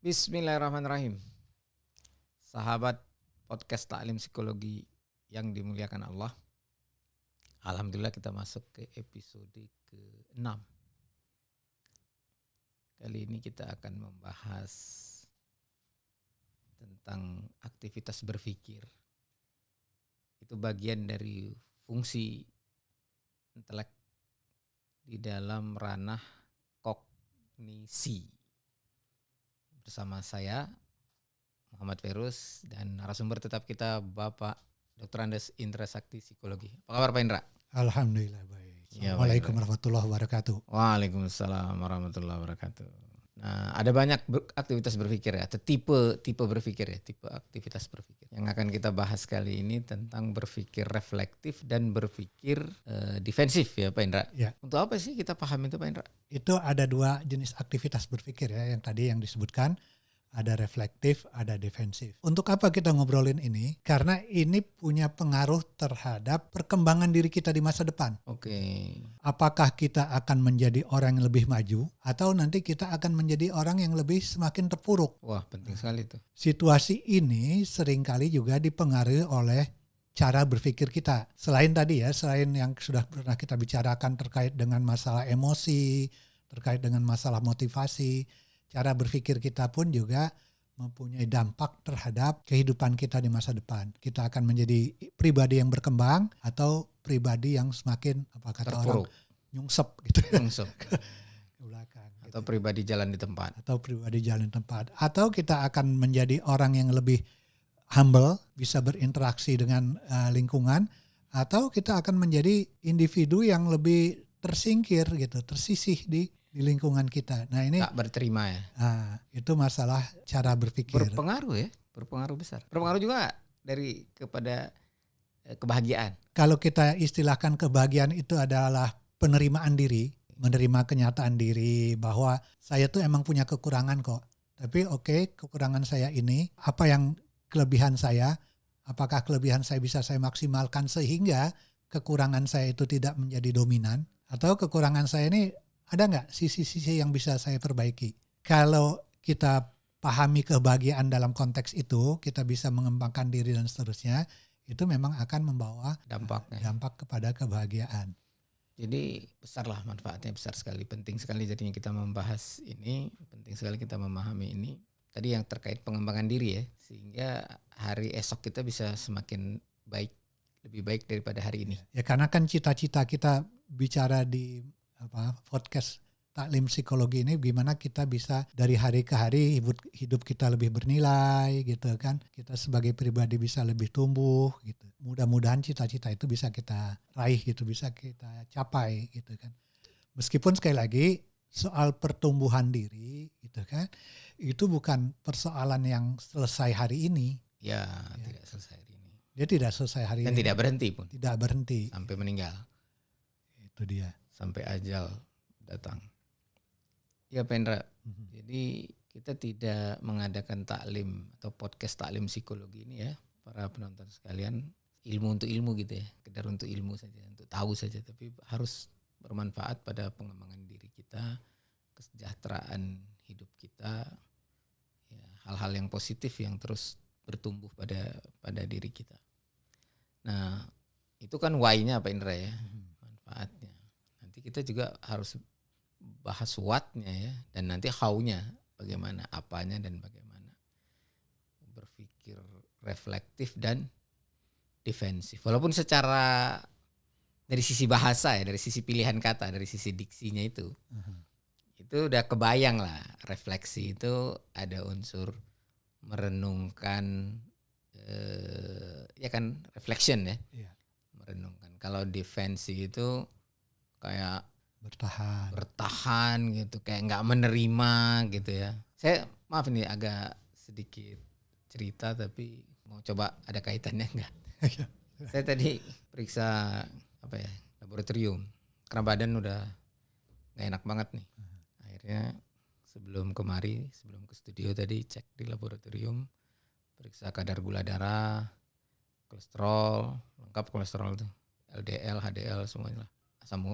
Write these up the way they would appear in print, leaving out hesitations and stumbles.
Bismillahirrahmanirrahim. Sahabat podcast Taklim Psikologi yang dimuliakan Allah. Alhamdulillah kita masuk ke episode ke-6. Kali ini kita akan membahas tentang aktivitas berpikir. Itu bagian dari fungsi intelek di dalam ranah kognisi. Bersama saya Muhammad Ferus dan narasumber tetap kita Bapak Dr. Andes Indra Sakti Psikologi. Apa kabar Pak Indra? Alhamdulillah baik. Ya, Assalamualaikum warahmatullahi wabarakatuh. Waalaikumsalam warahmatullahi wabarakatuh. Nah, ada banyak aktivitas berpikir ya, atau tipe berpikir ya, tipe aktivitas berpikir. Yang akan kita bahas kali ini tentang berpikir reflektif dan berpikir defensif ya Pak Indra. Ya. Untuk apa sih kita paham itu Pak Indra? Itu ada dua jenis aktivitas berpikir ya, yang tadi yang disebutkan. Ada reflektif, ada defensif. Untuk apa kita ngobrolin ini? Karena ini punya pengaruh terhadap perkembangan diri kita di masa depan. Oke. Apakah kita akan menjadi orang yang lebih maju atau nanti kita akan menjadi orang yang lebih semakin terpuruk. Wah, penting sekali itu. Situasi ini seringkali juga dipengaruhi oleh cara berpikir kita. Selain tadi ya, selain yang sudah pernah kita bicarakan terkait dengan masalah emosi, terkait dengan masalah motivasi, cara berpikir kita pun juga mempunyai dampak terhadap kehidupan kita di masa depan. Kita akan menjadi pribadi yang berkembang atau pribadi yang semakin Terpuruk. orang nyungsep gitu ya. Nyungsep. Ke belakang. Atau pribadi jalan di tempat. Atau pribadi jalan di tempat. Atau kita akan menjadi orang yang lebih humble, bisa berinteraksi dengan lingkungan. Atau kita akan menjadi individu yang lebih tersingkir gitu, tersisih di lingkungan kita. Nah ini Tak berterima ya. Itu masalah cara berpikir. Berpengaruh ya, berpengaruh besar. Berpengaruh juga kepada kebahagiaan. Kalau kita istilahkan kebahagiaan itu adalah penerimaan diri, menerima kenyataan diri bahwa saya tuh emang punya kekurangan kok. Tapi oke, kekurangan saya ini, apa yang kelebihan saya, apakah kelebihan saya bisa saya maksimalkan sehingga kekurangan saya itu tidak menjadi dominan, atau kekurangan saya ini ada nggak sisi-sisi yang bisa saya perbaiki? Kalau kita pahami kebahagiaan dalam konteks itu, kita bisa mengembangkan diri dan seterusnya, itu memang akan membawa dampak kepada kebahagiaan. Jadi besarlah manfaatnya, besar sekali, penting sekali jadinya kita membahas ini, penting sekali kita memahami ini. Tadi yang terkait pengembangan diri ya, sehingga hari esok kita bisa semakin baik, lebih baik daripada hari ini. Ya karena kan cita-cita kita bicara di podcast Taklim Psikologi ini gimana kita bisa dari hari ke hari hidup kita lebih bernilai gitu kan. Kita sebagai pribadi bisa lebih tumbuh gitu. Mudah-mudahan cita-cita itu bisa kita raih gitu, bisa kita capai gitu kan. Meskipun sekali lagi soal pertumbuhan diri gitu kan, itu bukan persoalan yang selesai hari ini. Ya. Tidak selesai hari ini. Dia tidak selesai hari Dan ini. tidak berhenti pun. Tidak berhenti. Sampai meninggal. Itu dia. Sampai ajal datang. Ya Pak Indra, jadi kita tidak mengadakan taklim atau podcast taklim psikologi ini ya, para penonton sekalian, ilmu untuk ilmu gitu ya, sekedar untuk ilmu saja, untuk tahu saja, tapi harus bermanfaat pada pengembangan diri kita, kesejahteraan hidup kita, ya, hal-hal yang positif yang terus bertumbuh pada diri kita. Nah, itu kan why-nya Pak Indra ya, manfaatnya. Nanti kita juga harus bahas what-nya ya, dan nanti how-nya, bagaimana, apanya dan bagaimana. Berpikir reflektif dan defensif. Walaupun secara dari sisi bahasa ya, dari sisi pilihan kata, dari sisi diksinya itu udah kebayang lah. Refleksi itu ada unsur merenungkan, ya kan, reflection ya, merenungkan. Kalau defensif itu kayak bertahan gitu, kayak nggak menerima gitu ya. Saya maaf nih agak sedikit cerita tapi mau coba ada kaitannya nggak? Saya tadi periksa laboratorium karena badan udah nggak enak banget nih. Akhirnya sebelum ke studio tadi cek di laboratorium, periksa kadar gula darah, kolesterol, lengkap kolesterol tuh, LDL, HDL semuanya lah. Asam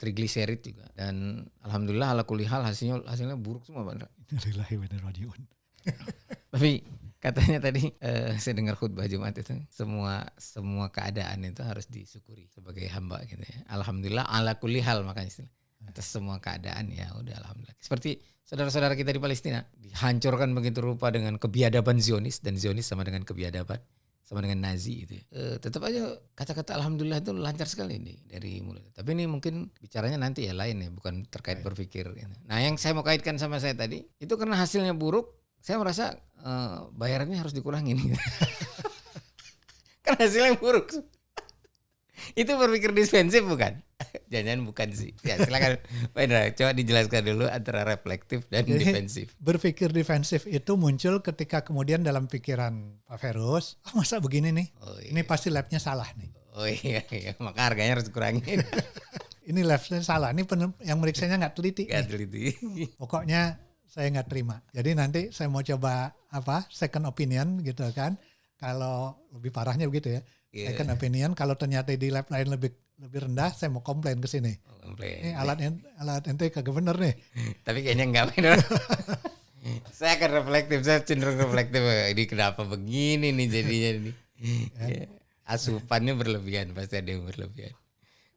trigliserid juga. Dan alhamdulillah ala kulli hal hasilnya buruk semua Pak Indra. Innalillahi wa inna ilaihi raji'un. Tapi katanya tadi saya dengar khutbah Jumat itu semua keadaan itu harus disyukuri sebagai hamba gitu ya. Alhamdulillah ala kulli hal, makanya istilah atas semua keadaan ya udah alhamdulillah. Seperti saudara-saudara kita di Palestina dihancurkan begitu rupa dengan kebiadaban Zionis, dan Zionis sama dengan kebiadaban sama dengan Nazi gitu ya. Tetap aja kata-kata alhamdulillah itu lancar sekali nih dari mulut. Tapi ini mungkin bicaranya nanti ya lain ya, bukan terkait berpikir gitu. Nah yang saya mau kaitkan sama saya tadi itu karena hasilnya buruk, saya merasa bayarannya harus dikurangin gitu. Karena hasilnya buruk. Itu berpikir defensif bukan? Jangan bukan sih. Ya silakan Pak Indra, coba dijelaskan dulu antara reflektif dan defensif. Berpikir defensif itu muncul ketika kemudian dalam pikiran Pak Ferus, masa begini nih? Ini pasti labnya salah nih. Oh iya, maka harganya harus dikurangin. Ini labnya salah, ini yang meriksanya nggak teliti. Nggak teliti. Pokoknya saya nggak terima. Jadi nanti saya mau coba second opinion gitu kan. Kalau lebih parahnya begitu ya. Yeah. Second opinion, kalau ternyata di lab lain lebih rendah, saya mau komplain ke sini. Ini alat ente kagak bener nih. Tapi kayaknya enggak bener. Saya akan reflektif, saya cenderung reflektif. Ini kenapa begini nih jadinya nih. Ya. Asupannya berlebihan, pasti ada yang berlebihan.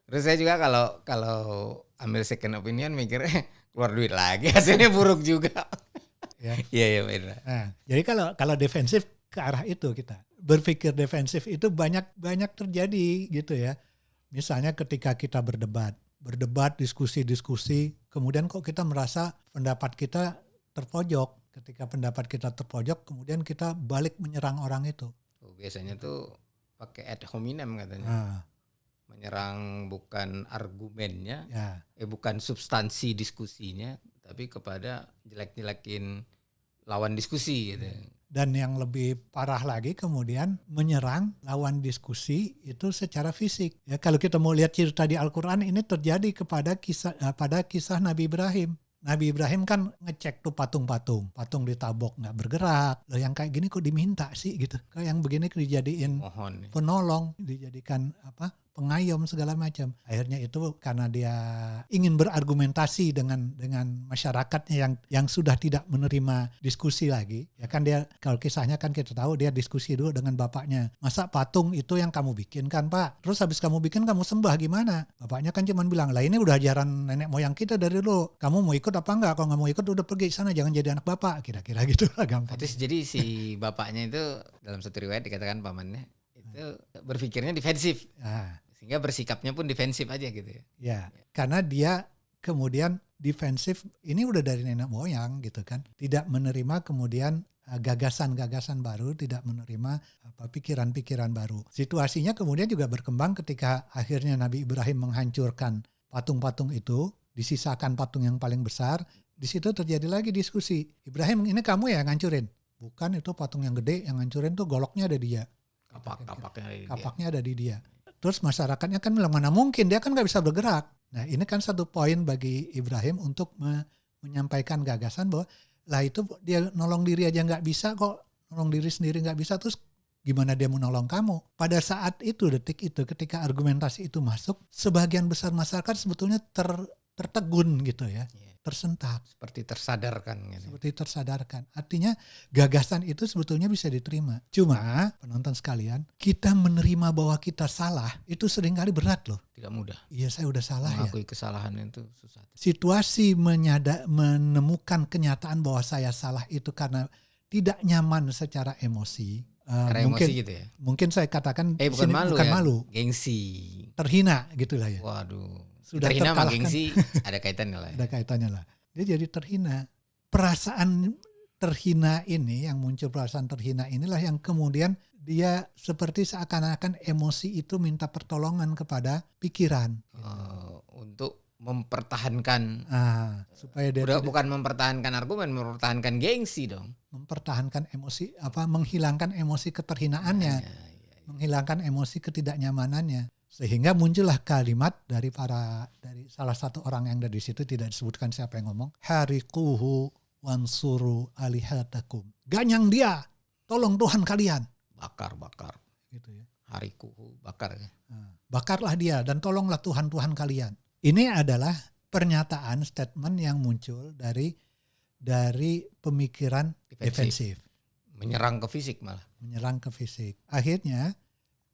Terus saya juga kalau ambil second opinion mikir keluar duit lagi, hasilnya buruk juga. Iya benar. Nah, jadi kalau defensif ke arah itu kita berpikir defensif itu banyak terjadi gitu ya. Misalnya ketika kita berdebat, diskusi, kemudian kok kita merasa pendapat kita terpojok. Ketika pendapat kita terpojok, kemudian kita balik menyerang orang itu. Biasanya tuh pakai ad hominem katanya. Menyerang bukan argumennya, bukan substansi diskusinya, tapi kepada jelek-jelekin lawan diskusi gitu. Dan yang lebih parah lagi kemudian menyerang lawan diskusi itu secara fisik. Ya, kalau kita mau lihat cerita di Al-Quran ini terjadi pada kisah Nabi Ibrahim. Nabi Ibrahim kan ngecek tuh patung ditabok nggak bergerak. Loh yang kayak gini kok diminta sih gitu. Kayak yang begini dijadiin penolong, dijadikan pengayom segala macam. Akhirnya itu karena dia ingin berargumentasi dengan masyarakatnya yang sudah tidak menerima diskusi lagi. Ya kan dia, kalau kisahnya kan kita tahu dia diskusi dulu dengan bapaknya. Masa patung itu yang kamu bikin kan Pak? Terus habis kamu bikin kamu sembah gimana? Bapaknya kan cuma bilang, lah ini udah ajaran nenek moyang kita dari dulu. Kamu mau ikut apa enggak? Kalau nggak mau ikut udah pergi sana, jangan jadi anak bapak. Kira-kira gitu lah gampang. Terus jadi si bapaknya itu dalam satu riwayat dikatakan pamannya itu berpikirnya defensif. Sehingga bersikapnya pun defensif aja gitu ya. Ya, karena dia kemudian defensif ini udah dari nenek moyang gitu kan. Tidak menerima kemudian gagasan-gagasan baru, tidak menerima pikiran-pikiran baru. Situasinya kemudian juga berkembang ketika akhirnya Nabi Ibrahim menghancurkan patung-patung itu, disisakan patung yang paling besar. Di situ terjadi lagi diskusi. Ibrahim, ini kamu ya yang ngancurin? Bukan, itu patung yang gede, yang ngancurin tuh goloknya ada di dia. Kapaknya ada di dia. Terus masyarakatnya kan bilang, mana mungkin, dia kan gak bisa bergerak. Nah ini kan satu poin bagi Ibrahim untuk menyampaikan gagasan bahwa lah itu dia nolong diri aja gak bisa kok, nolong diri sendiri gak bisa, terus gimana dia mau nolong kamu? Pada saat itu, detik itu, ketika argumentasi itu masuk, sebagian besar masyarakat sebetulnya tertegun gitu ya. Tersentak. Seperti tersadarkan. Gitu. Seperti tersadarkan. Artinya gagasan itu sebetulnya bisa diterima. Cuma penonton sekalian, kita menerima bahwa kita salah itu seringkali berat loh. Tidak mudah. Iya, saya udah salah ya. Mengakui kesalahan itu susah. Situasi menemukan kenyataan bahwa saya salah itu karena tidak nyaman secara emosi. Mungkin emosi gitu ya. Mungkin saya katakan bukan malu. Gengsi. Terhina gitulah ya. Waduh. Sudah terhina sama terkalahkan. gengsi ada kaitannya lah. Ada kaitannya lah. Dia jadi terhina. Perasaan terhina ini, yang muncul perasaan terhina inilah yang kemudian dia seperti seakan-akan emosi itu minta pertolongan kepada pikiran. Untuk mempertahankan. Supaya dia bukan mempertahankan argumen, mempertahankan gengsi dong. Mempertahankan emosi, menghilangkan emosi keterhinaannya. Menghilangkan emosi ketidaknyamanannya. Sehingga muncullah kalimat dari salah satu orang yang ada di situ, tidak disebutkan siapa yang ngomong, harikuhu wansuru alihatakum. Ganyang dia, tolong Tuhan kalian. Bakar. Gitu ya. Harikuhu, bakar ya. Bakarlah dia dan tolonglah Tuhan kalian. Ini adalah pernyataan statement yang muncul dari pemikiran defensif. Menyerang ke fisik malah. Menyerang ke fisik. Akhirnya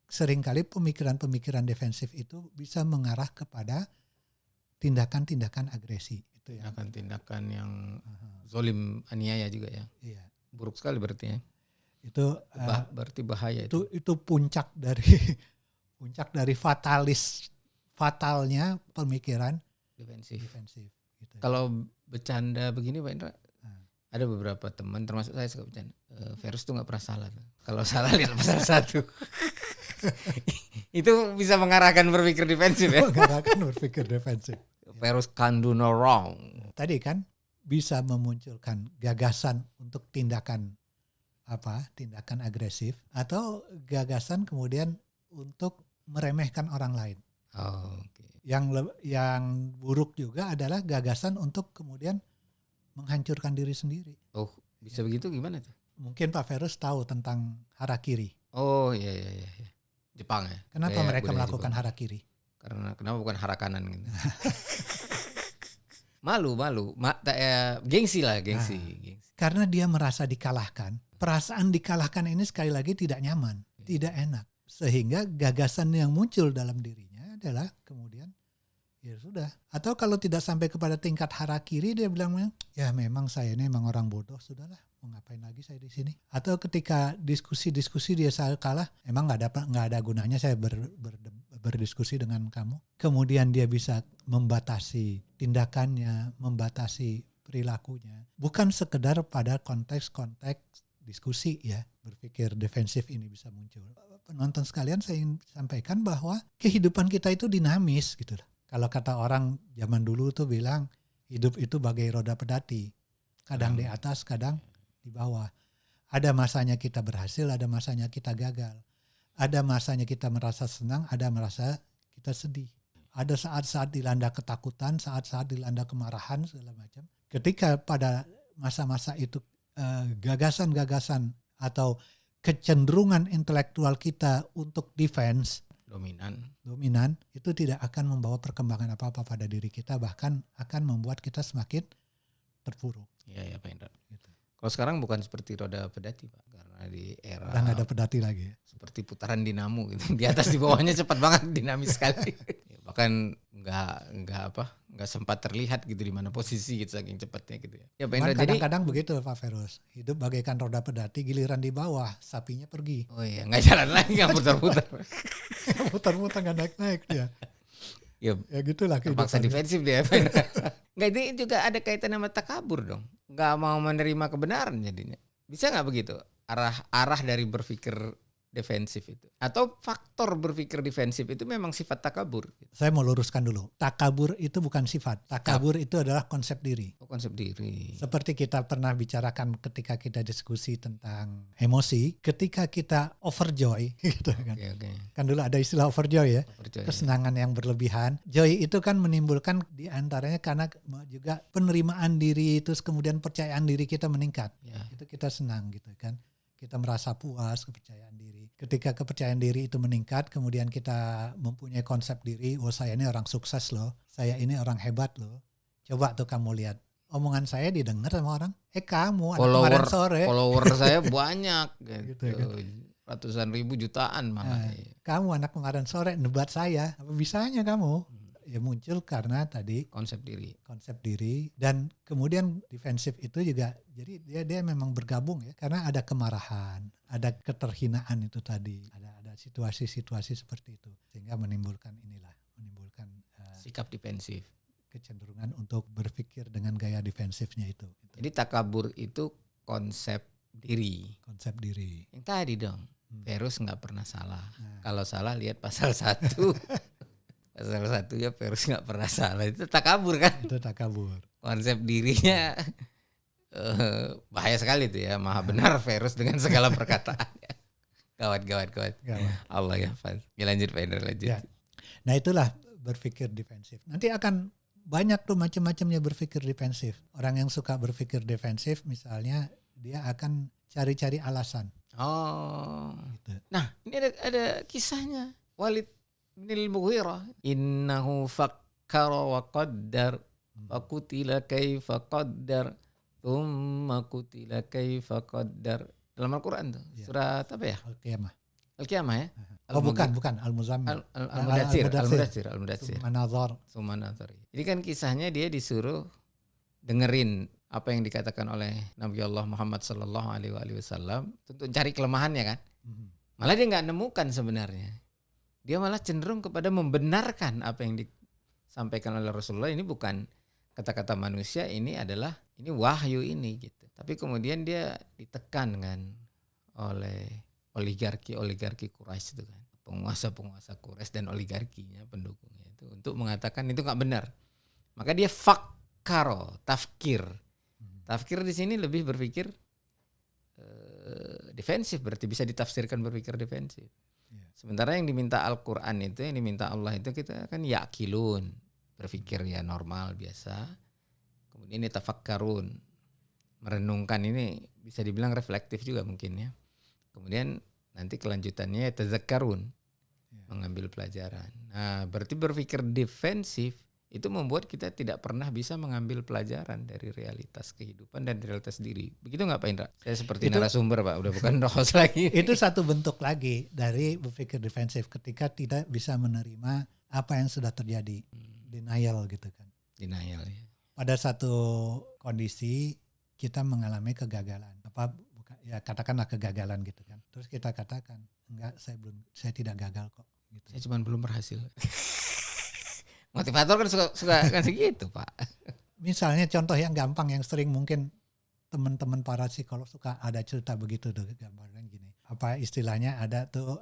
seringkali pemikiran-pemikiran defensif itu bisa mengarah kepada tindakan-tindakan agresi. Itu ya. Tindakan yang zolim, aniaya juga ya. Iya. Buruk sekali berarti ya. Itu berarti bahaya itu puncak dari fatalnya pemikiran defensif. Gitu. Kalau bercanda begini Pak Indra, ada beberapa teman termasuk saya suka bercanda. Verus tuh nggak pernah salah tuh. Kalau salah lihat pasal 1. Itu bisa mengarahkan berpikir defensif ya. Mengarahkan berpikir defensif. Verus can do no wrong. Tadi kan bisa memunculkan gagasan untuk tindakan agresif atau gagasan kemudian untuk meremehkan orang lain. Oh, okay. Yang buruk juga adalah gagasan untuk kemudian menghancurkan diri sendiri. Oh, bisa begitu gimana tuh? Mungkin Pak Verus tahu tentang harakiri. Oh iya. Jepang ya. Kenapa mereka melakukan Jepang. Harakiri? Karena kenapa bukan harakanan gitu. malu. Gengsi. Karena dia merasa dikalahkan. Perasaan dikalahkan ini sekali lagi tidak nyaman, tidak enak. Sehingga gagasan yang muncul dalam dirinya adalah kemudian ya sudah. Atau kalau tidak sampai kepada tingkat harakiri, dia bilang ya memang saya ini memang orang bodoh, sudahlah mau ngapain lagi saya di sini. Atau ketika diskusi dia saya kalah, emang nggak ada gunanya saya berdiskusi dengan kamu. Kemudian dia bisa membatasi tindakannya, membatasi perilakunya. Bukan sekedar pada konteks diskusi ya, berpikir defensif ini bisa muncul. Penonton sekalian, saya ingin sampaikan bahwa kehidupan kita itu dinamis gitu. Kalau kata orang zaman dulu tuh bilang hidup itu bagai roda pedati, kadang di atas, kadang di bawah. Ada masanya kita berhasil, ada masanya kita gagal. Ada masanya kita merasa senang, ada merasa kita sedih. Ada saat-saat dilanda ketakutan, saat-saat dilanda kemarahan segala macam. Ketika pada masa-masa itu gagasan-gagasan atau kecenderungan intelektual kita untuk defense dominan itu tidak akan membawa perkembangan apa-apa pada diri kita, bahkan akan membuat kita semakin terpuruk. Iya Pak Indra. Gitu. Kalau sekarang bukan seperti roda pedati Pak, karena di era udah nggak ada pedati lagi. Seperti putaran dinamo gitu, di atas di bawahnya cepat banget, dinamis sekali. Bahkan nggak sempat terlihat gitu di mana posisi gitu saking cepatnya gitu ya. Ya Pak Indra, kadang-kadang begitu Pak Verus. Hidup bagaikan roda pedati, giliran di bawah sapinya pergi. Oh iya, nggak jalan lagi, nggak putar-putar. Putar-putar nggak naik-naik dia. Ya gitulah kehidupan. Terpaksa defensif dia. Nggak, itu juga ada kaitan sama takabur dong. Nggak mau menerima kebenaran jadinya. Bisa nggak begitu? Arah dari berpikir defensif itu, atau faktor berpikir defensif itu memang sifat takabur. Saya mau luruskan dulu. Takabur itu bukan sifat. Takabur itu adalah konsep diri. Oh, konsep diri. Seperti kita pernah bicarakan ketika kita diskusi tentang emosi, ketika kita overjoy gitu kan. Okay. Kan dulu ada istilah overjoy ya. Kesenangan yang berlebihan. Joy itu kan menimbulkan diantaranya karena juga penerimaan diri, terus kemudian percayaan diri kita meningkat. Ya. Itu kita senang gitu kan. Kita merasa puas, kepercayaan diri. Ketika kepercayaan diri itu meningkat, kemudian kita mempunyai konsep diri, saya ini orang sukses loh, saya ini orang hebat loh. Coba tuh kamu lihat, omongan saya didengar sama orang. Kamu anak kemarin sore. Follower saya banyak gitu kan. Ratusan ribu, jutaan malah. Kamu anak kemarin sore nebat saya, apa bisanya kamu? Ya muncul karena tadi konsep diri dan kemudian defensif itu juga jadi dia memang bergabung ya, karena ada kemarahan, ada keterhinaan itu tadi, ada situasi-situasi seperti itu sehingga menimbulkan sikap defensif, kecenderungan untuk berpikir dengan gaya defensifnya itu. Jadi takabur itu konsep diri yang tadi dong. Verus nggak pernah salah. Kalau salah lihat pasal 1. Pasal 1 ya Verus nggak pernah salah, itu takabur kan? Itu takabur. Konsep dirinya bahaya sekali tuh ya, maha benar Verus dengan segala perkataan. Gawat. Allah ya Pak. Ya lanjut Pak Indra, lanjut. Ya. Nah itulah berpikir defensif. Nanti akan banyak tuh macam-macamnya berpikir defensif. Orang yang suka berpikir defensif misalnya dia akan cari-cari alasan. Oh. Gitu. Nah ini ada kisahnya Walid bin Mughirah. Innahu fakkara wa qaddar fakutila kaifa qaddar thumma kutila kaifa qaddar. Dalam Al-Qur'an tuh. Ya. Surat apa ya? Al-Qiyamah. Al-Qiyamah ya? Oh bukan Al-Muzammil. Al-Mudaththir. Summa Nazar. Ini kan kisahnya dia disuruh dengerin apa yang dikatakan oleh Nabi Allah Muhammad sallallahu alaihi wasallam untuk cari kelemahannya kan. Malah dia nggak nemukan sebenarnya. Dia malah cenderung kepada membenarkan apa yang disampaikan oleh Rasulullah. Ini bukan kata-kata manusia, ini wahyu ini gitu. Tapi kemudian dia ditekan kan oleh oligarki Quraisy itu kan. Penguasa Quraisy dan oligarkinya, pendukungnya itu untuk mengatakan itu nggak benar. Maka dia tafkir. Tafkir di sini lebih berpikir defensif, berarti bisa ditafsirkan berpikir defensif. Sementara yang diminta Al-Quran itu, yang diminta Allah itu kita kan ya'kilun, berpikir ya normal biasa. Kemudian yatafakkarun, merenungkan, ini bisa dibilang reflektif juga mungkin ya. Kemudian nanti kelanjutannya yatazakkarun, mengambil pelajaran. Nah, berarti berpikir defensif itu membuat kita tidak pernah bisa mengambil pelajaran dari realitas kehidupan dan realitas diri. Begitu nggak Pak Indra? Saya seperti narasumber Pak, udah bukan host lagi. Itu satu bentuk lagi dari berpikir defensif ketika tidak bisa menerima apa yang sudah terjadi. Denial gitu kan. Denial ya. Pada satu kondisi kita mengalami kegagalan. Katakanlah kegagalan gitu kan. Terus kita katakan, enggak, saya tidak gagal kok. Gitu. Saya cuma belum berhasil. Motivator kan suka kan segitu Pak. Misalnya contoh yang gampang yang sering mungkin teman-teman para psikolog suka ada cerita begitu tuh, gambaran gini. Apa istilahnya ada tuh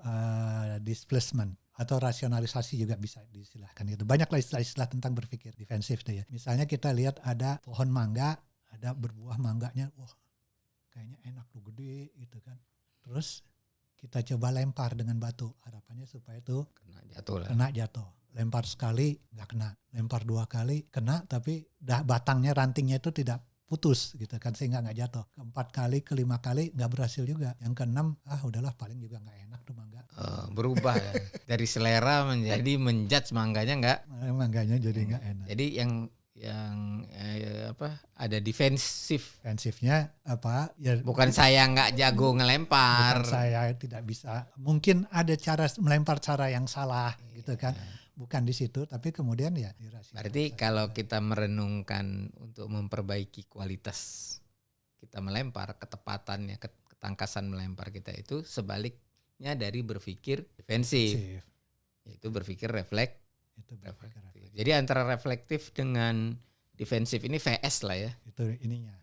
displacement atau rasionalisasi juga bisa diistilahkan gitu. Banyaklah istilah-istilah tentang berpikir defensif tuh ya. Misalnya kita lihat ada pohon mangga, ada berbuah mangganya, wah kayaknya enak tuh, gede gitu kan. Terus kita coba lempar dengan batu, harapannya supaya tuh kena jatuh. Lempar sekali nggak kena, lempar 2 kali kena, tapi batangnya, rantingnya itu tidak putus gitu kan, sehingga nggak jatuh. Ke-4 kali, ke-5 kali nggak berhasil juga. Yang ke-6 udahlah paling juga nggak enak tuh mangga. Berubah ya. Dari selera menjadi menjudge mangganya nggak. Mangganya jadi nggak enak. Jadi yang ada defensifnya apa ya, bukan saya nggak jago ngelempar, bukan saya tidak bisa, mungkin ada cara melempar cara yang salah gitu kan, bukan di situ, tapi kemudian ya berarti kalau kita merenungkan untuk memperbaiki kualitas kita melempar, ketepatannya, ketangkasan melempar kita itu sebaliknya dari berpikir defensif, yaitu berpikir reflektif. Jadi antara reflektif dengan defensif ini VS lah ya. Itu ininya,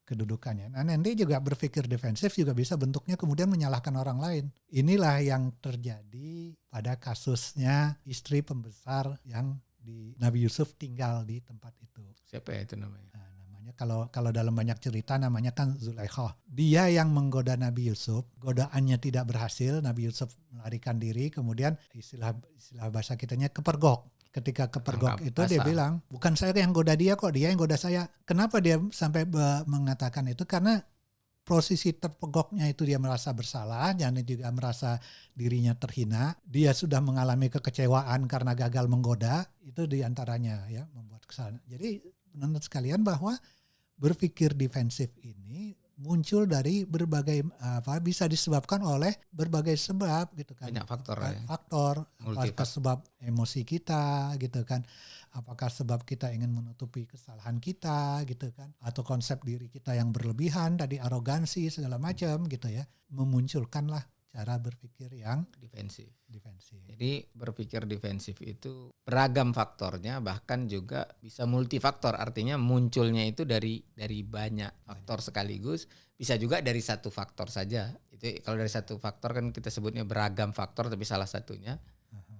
kedudukannya. Nah, nanti juga berpikir defensif juga bisa bentuknya kemudian menyalahkan orang lain. Inilah yang terjadi pada kasusnya istri pembesar yang di Nabi Yusuf tinggal di tempat itu. Siapa ya itu namanya? Nah, namanya kalau dalam banyak cerita namanya kan Zulaikha. Dia yang menggoda Nabi Yusuf, godaannya tidak berhasil, Nabi Yusuf melarikan diri, kemudian istilah bahasa kitanya kepergok. Ketika kepergok itu dia bilang, bukan saya yang goda dia kok, dia yang goda saya. Kenapa dia sampai mengatakan itu? Karena posisi terpegoknya itu dia merasa bersalah, dan juga merasa dirinya terhina. Dia sudah mengalami kekecewaan karena gagal menggoda, itu diantaranya ya membuat kesalahan. Jadi menurut sekalian bahwa berpikir defensif ini muncul dari berbagai bisa disebabkan oleh berbagai sebab gitu kan. Banyak faktor ya. Apakah sebab emosi kita gitu kan. Apakah sebab kita ingin menutupi kesalahan kita gitu kan. Atau konsep diri kita yang berlebihan, tadi arogansi segala macam gitu ya. Memunculkanlah cara berpikir yang defensif. Jadi berpikir defensif itu beragam faktornya, bahkan juga bisa multifaktor, artinya munculnya itu dari banyak faktor sekaligus, bisa juga dari satu faktor saja. Itu kalau dari satu faktor kan kita sebutnya beragam faktor, tapi salah satunya.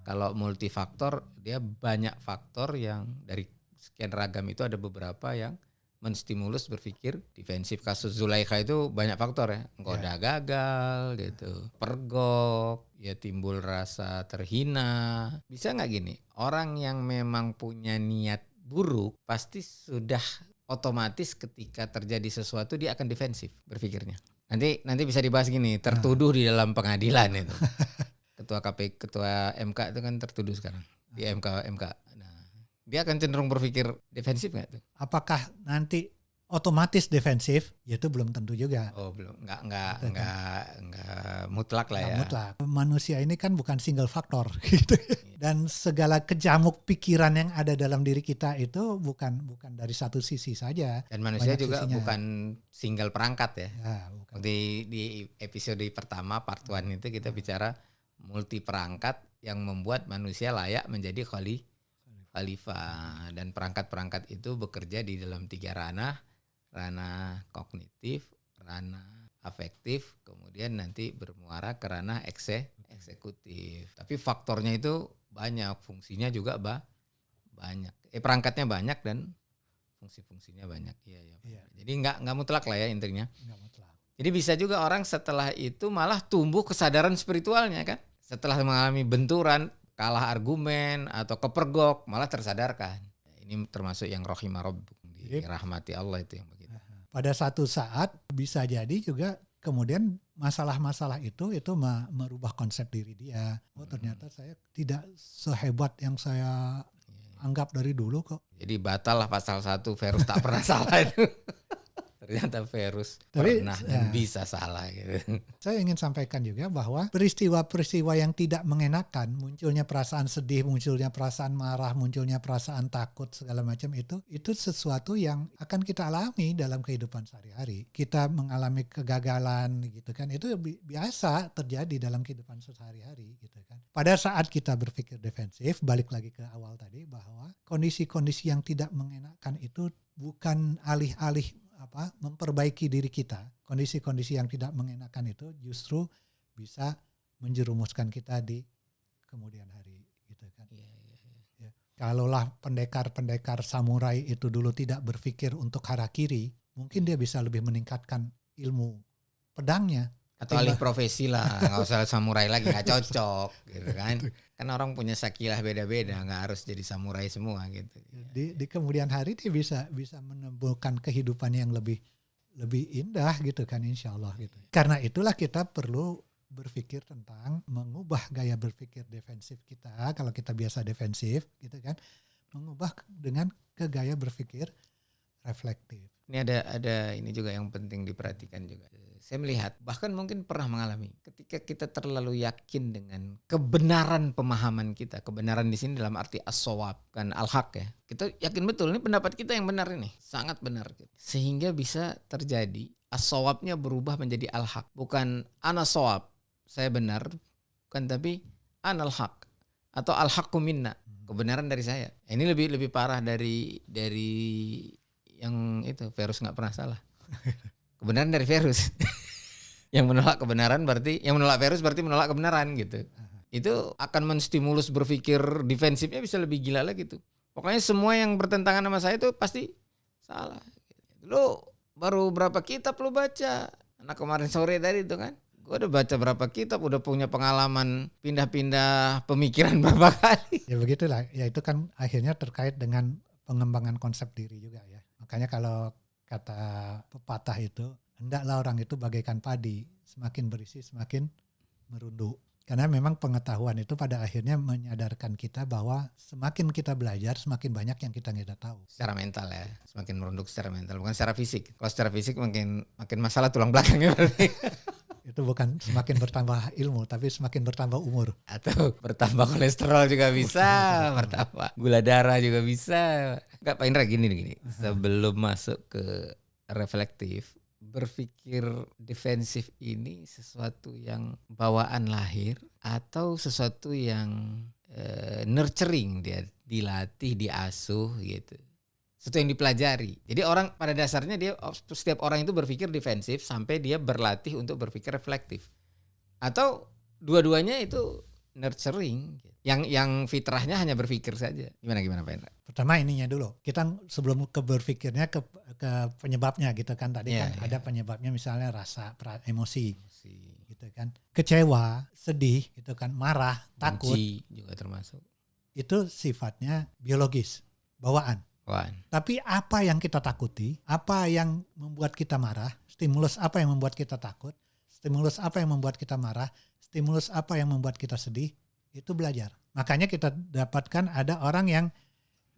Kalau multifaktor dia banyak faktor yang dari sekian ragam itu ada beberapa yang menstimulus berpikir defensif. Kasus Zulaikha itu banyak faktor ya, goda gagal gitu, pergok, ya timbul rasa terhina. Bisa nggak gini, orang yang memang punya niat buruk pasti sudah otomatis ketika terjadi sesuatu dia akan defensif berpikirnya. Nanti bisa dibahas gini, tertuduh di dalam pengadilan itu. Ketua MK itu kan tertuduh sekarang di MK. Nah, dia akan cenderung berpikir defensif nggak tuh? Apakah nanti otomatis defensif? Ya itu belum tentu juga. Oh belum, nggak mutlak lah Nggak ya. mutlak. Manusia ini kan bukan single faktor gitu. Dan segala kejamuk pikiran yang ada dalam diri kita itu bukan dari satu sisi saja. Dan manusia Banyak juga sisinya. bukan single perangkat ya. Ya, bukan. Di episode pertama part 1 itu kita bicara multi perangkat yang membuat manusia layak menjadi khalifah, dan perangkat-perangkat itu bekerja di dalam 3 ranah kognitif, ranah afektif, kemudian nanti bermuara ke ranah eksekutif. Tapi faktornya itu banyak, fungsinya juga banyak. Perangkatnya banyak dan fungsi-fungsinya banyak. Iya. Jadi nggak mutlak lah ya intinya. Nggak mutlak. Jadi bisa juga orang setelah itu malah tumbuh kesadaran spiritualnya kan. Setelah mengalami benturan, kalah argumen atau kepergok, malah tersadarkan. Ini termasuk yang rohimah rabbuk, dirahmati Allah itu yang begitu. Pada satu saat bisa jadi juga kemudian masalah-masalah itu merubah konsep diri dia. Oh ternyata saya tidak sehebat yang saya anggap dari dulu kok. Jadi batal lah pasal 1 Verus tak pernah salah itu. Ternyata Verus pernah dan bisa salah gitu. Saya ingin sampaikan juga bahwa peristiwa-peristiwa yang tidak mengenakan, munculnya perasaan sedih, munculnya perasaan marah, munculnya perasaan takut segala macam itu sesuatu yang akan kita alami dalam kehidupan sehari-hari. Kita mengalami kegagalan gitu kan, itu biasa terjadi dalam kehidupan sehari-hari gitu kan. Pada saat kita berpikir defensif, balik lagi ke awal tadi bahwa kondisi-kondisi yang tidak mengenakan itu bukan alih-alih memperbaiki diri kita. Kondisi-kondisi yang tidak mengenakan itu justru bisa menjerumuskan kita di kemudian hari gitu kan. Ya. Kalaulah pendekar-pendekar samurai itu dulu tidak berpikir untuk harakiri, mungkin dia bisa lebih meningkatkan ilmu pedangnya. Atau alih profesi lah, nggak usah samurai lagi, nggak cocok gitu kan. Kan orang punya sakilah beda-beda, nggak harus jadi samurai semua gitu. Di kemudian hari dia bisa menemukan kehidupan yang lebih indah gitu kan, insya Allah gitu. Karena itulah kita perlu berpikir tentang mengubah gaya berpikir defensif kita. Kalau kita biasa defensif gitu kan, mengubah dengan ke gaya berpikir reflektif. Ini ada ini juga yang penting diperhatikan juga. Saya melihat bahkan mungkin pernah mengalami ketika kita terlalu yakin dengan kebenaran pemahaman kita. Kebenaran di sini dalam arti as-shawab, kan al-haq ya. Kita yakin betul ini pendapat kita yang benar ini, sangat benar gitu. Sehingga bisa terjadi as-shawabnya berubah menjadi al-haq. Bukan ana shawab, saya benar, bukan, tapi anal haq atau al-haqqu minna, kebenaran dari saya. Ini lebih parah dari yang itu Verus nggak pernah salah. Kebenaran dari Verus. Yang menolak kebenaran berarti, yang menolak Verus berarti menolak kebenaran gitu. Itu akan menstimulus berpikir defensifnya bisa lebih gila lagi tuh. Pokoknya semua yang bertentangan sama saya itu pasti salah. Lu baru berapa kitab lu baca? Anak kemarin sore tadi itu kan. Gue udah baca berapa kitab, udah punya pengalaman pindah-pindah pemikiran berapa kali. Ya begitulah. Ya itu kan akhirnya terkait dengan pengembangan konsep diri juga ya. Makanya kalau kata pepatah itu, hendaklah orang itu bagaikan padi, semakin berisi semakin merunduk. Karena memang pengetahuan itu pada akhirnya menyadarkan kita bahwa semakin kita belajar, semakin banyak yang kita tidak tahu. Secara mental ya, semakin merunduk secara mental, bukan secara fisik. Kalau secara fisik makin masalah tulang belakangnya berarti. Itu bukan semakin bertambah ilmu, tapi semakin bertambah umur. Atau bertambah kolesterol juga bisa, bertambah gula darah juga bisa. Enggak, Pak Indra gini. Sebelum masuk ke reflektif, berpikir defensif ini sesuatu yang bawaan lahir atau sesuatu yang nurturing, dia dilatih, diasuh gitu. Sesuatu yang dipelajari. Jadi orang pada dasarnya setiap orang itu berpikir defensif sampai dia berlatih untuk berpikir reflektif. Atau dua-duanya itu nurturing. Yang fitrahnya hanya berpikir saja. Gimana Pak Indra? Pertama ininya dulu. Kita sebelum ke berpikirnya ke penyebabnya gitu kan. Tadi ada penyebabnya misalnya rasa, emosi gitu kan. Kecewa, sedih gitu kan, marah, takut. Benci juga termasuk. Itu sifatnya biologis, bawaan. Tapi apa yang kita takuti, apa yang membuat kita marah, stimulus apa yang membuat kita takut, stimulus apa yang membuat kita marah, stimulus apa yang membuat kita sedih, itu belajar. Makanya kita dapatkan ada orang yang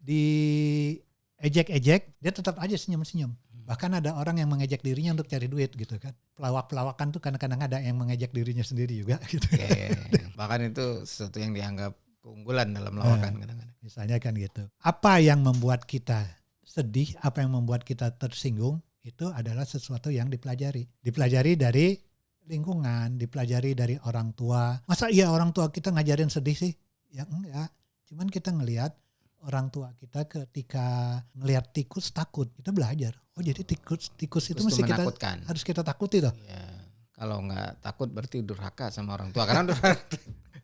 diejek-ejek, dia tetap aja senyum-senyum. Bahkan ada orang yang mengejek dirinya untuk cari duit gitu kan. Pelawak-pelawakan tuh kadang-kadang ada yang mengejek dirinya sendiri juga gitu. Ya. Bahkan itu sesuatu yang dianggap keunggulan dalam lawakan kadang-kadang. Misalnya kan gitu. Apa yang membuat kita sedih, apa yang membuat kita tersinggung, itu adalah sesuatu yang dipelajari. Dipelajari dari lingkungan, dipelajari dari orang tua. Masa iya orang tua kita ngajarin sedih sih? Ya enggak. Cuman kita ngelihat orang tua kita ketika ngelihat tikus takut, kita belajar. Oh jadi tikus itu mesti kita harus kita takuti toh. Ya, kalau nggak takut berarti durhaka sama orang tua karena durhaka.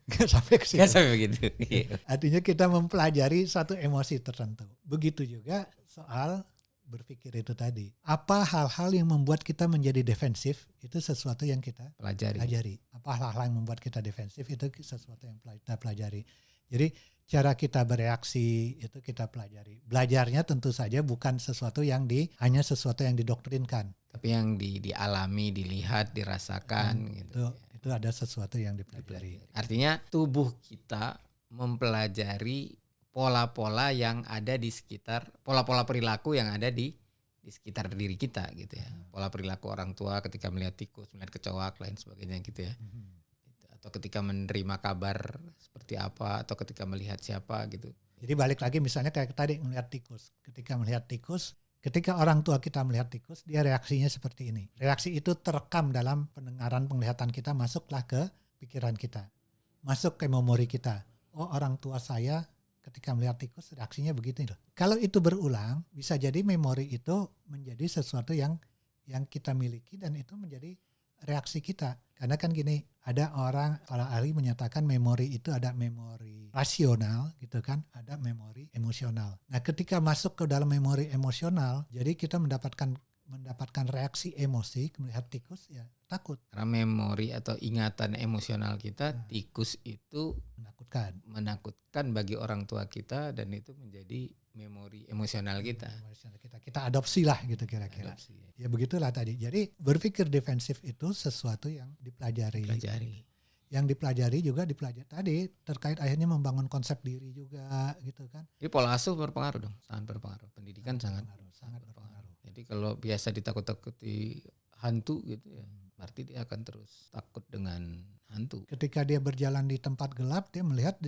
Nggak sampai ke situ. Nggak sampai begitu. Artinya kita mempelajari satu emosi tertentu. Begitu juga soal berpikir itu tadi. Apa hal-hal yang membuat kita menjadi defensif itu sesuatu yang kita pelajari. Apa hal-hal yang membuat kita defensif itu sesuatu yang kita pelajari. Jadi cara kita bereaksi itu kita pelajari. Belajarnya tentu saja bukan sesuatu yang hanya sesuatu yang didoktrinkan. Tapi yang dialami, dilihat, dirasakan gitu. Itu ada sesuatu yang dipelajari. Artinya tubuh kita mempelajari pola-pola yang ada di sekitar, pola-pola perilaku yang ada di sekitar diri kita gitu ya. Pola perilaku orang tua ketika melihat tikus, melihat kecoak, lain sebagainya gitu ya. Atau ketika menerima kabar seperti apa, atau ketika melihat siapa gitu. Jadi balik lagi misalnya kayak tadi melihat tikus. Ketika orang tua kita melihat tikus, dia reaksinya seperti ini. Reaksi itu terekam dalam pendengaran penglihatan kita, masuklah ke pikiran kita. Masuk ke memori kita. Oh orang tua saya ketika melihat tikus reaksinya begitu. Kalau itu berulang, bisa jadi memori itu menjadi sesuatu yang kita miliki dan itu menjadi reaksi kita. Karena kan gini, ada orang, para ahli menyatakan memori itu ada memori rasional gitu kan, ada memori emosional. Nah ketika masuk ke dalam memori emosional, jadi kita mendapatkan reaksi emosi melihat tikus ya takut. Karena memori atau ingatan emosional kita, tikus itu menakutkan bagi orang tua kita dan itu menjadi memori emosional kita. Kita adopsi lah gitu kira-kira. Ya begitulah tadi. Jadi berpikir defensif itu sesuatu yang dipelajari. Yang dipelajari juga tadi terkait akhirnya membangun konsep diri juga gitu kan. Jadi pola asuh berpengaruh dong, sangat berpengaruh. Pendidikan sangat berpengaruh. Jadi kalau biasa ditakut-takuti hantu gitu ya, berarti dia akan terus takut dengan hantu. Ketika dia berjalan di tempat gelap, dia melihat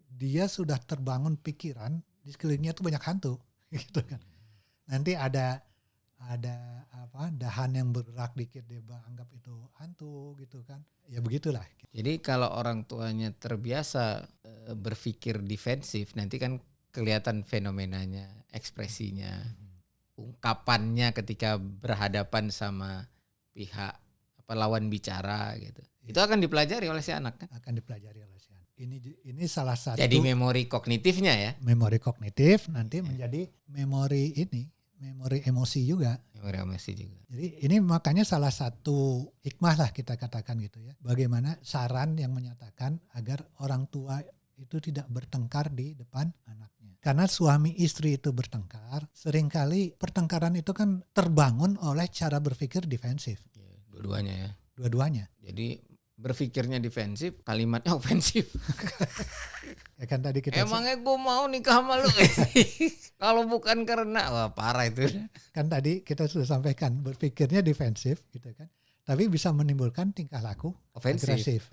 dia sudah terbangun pikiran di sekelilingnya tuh banyak hantu gitu kan. Nanti ada dahan yang bergerak dikit dia anggap itu hantu gitu kan. Ya begitulah. Jadi kalau orang tuanya terbiasa berpikir defensif, nanti kan kelihatan fenomenanya, ekspresinya, ungkapannya ketika berhadapan sama pihak lawan bicara gitu. Itu akan dipelajari oleh si anak kan? Akan dipelajari oleh si anak. Ini salah satu. Jadi memori kognitifnya ya. Memori kognitif nanti menjadi memori emosi juga. Memori emosi juga. Jadi ini makanya salah satu hikmah lah kita katakan gitu ya. Bagaimana saran yang menyatakan agar orang tua itu tidak bertengkar di depan anaknya. Karena suami istri itu bertengkar, seringkali pertengkaran itu kan terbangun oleh cara berpikir defensif. Dua-duanya ya. Dua-duanya. Jadi berpikirnya defensif, kalimatnya ofensif. Ya kan tadi kita emangnya gue mau nikah sama lu? Kalau bukan karena, wah parah itu. Kan tadi kita sudah sampaikan berpikirnya defensif gitu kan. Tapi bisa menimbulkan tingkah laku agresif.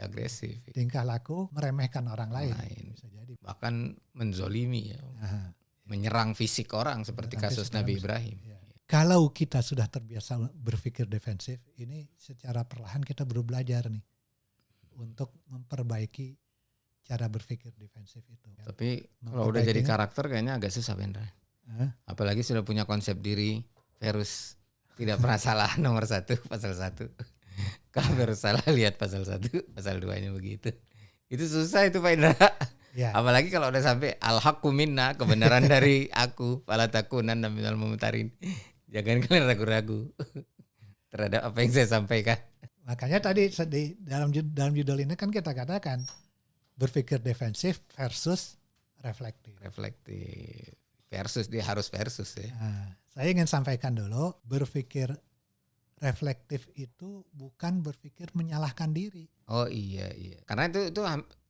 Tingkah laku meremehkan orang lain. Bisa jadi. Bahkan menzolimi ya. Menyerang fisik orang seperti kasus Nabi Ibrahim. Ya. Kalau kita sudah terbiasa berpikir defensif, ini secara perlahan kita baru belajar nih untuk memperbaiki cara berpikir defensif itu. Tapi kalau udah jadi karakter kayaknya agak susah Bendra. Apalagi sudah punya konsep diri versus tidak pernah salah nomor 1 pasal 1. Kalau versus salah lihat pasal 1, pasal 2-nya begitu. Itu susah itu Pak Indra. Ya. Apalagi kalau udah sampai al-haqqu minna, kebenaran dari aku, fala takunanna minal mumtarin. Jangan kalian ragu-ragu terhadap apa yang saya sampaikan. Makanya tadi dalam judul ini kan kita katakan berpikir defensif versus reflektif. Versus, dia harus versus ya. Nah, saya ingin sampaikan dulu, berpikir reflektif itu bukan berpikir menyalahkan diri. Oh iya. Karena itu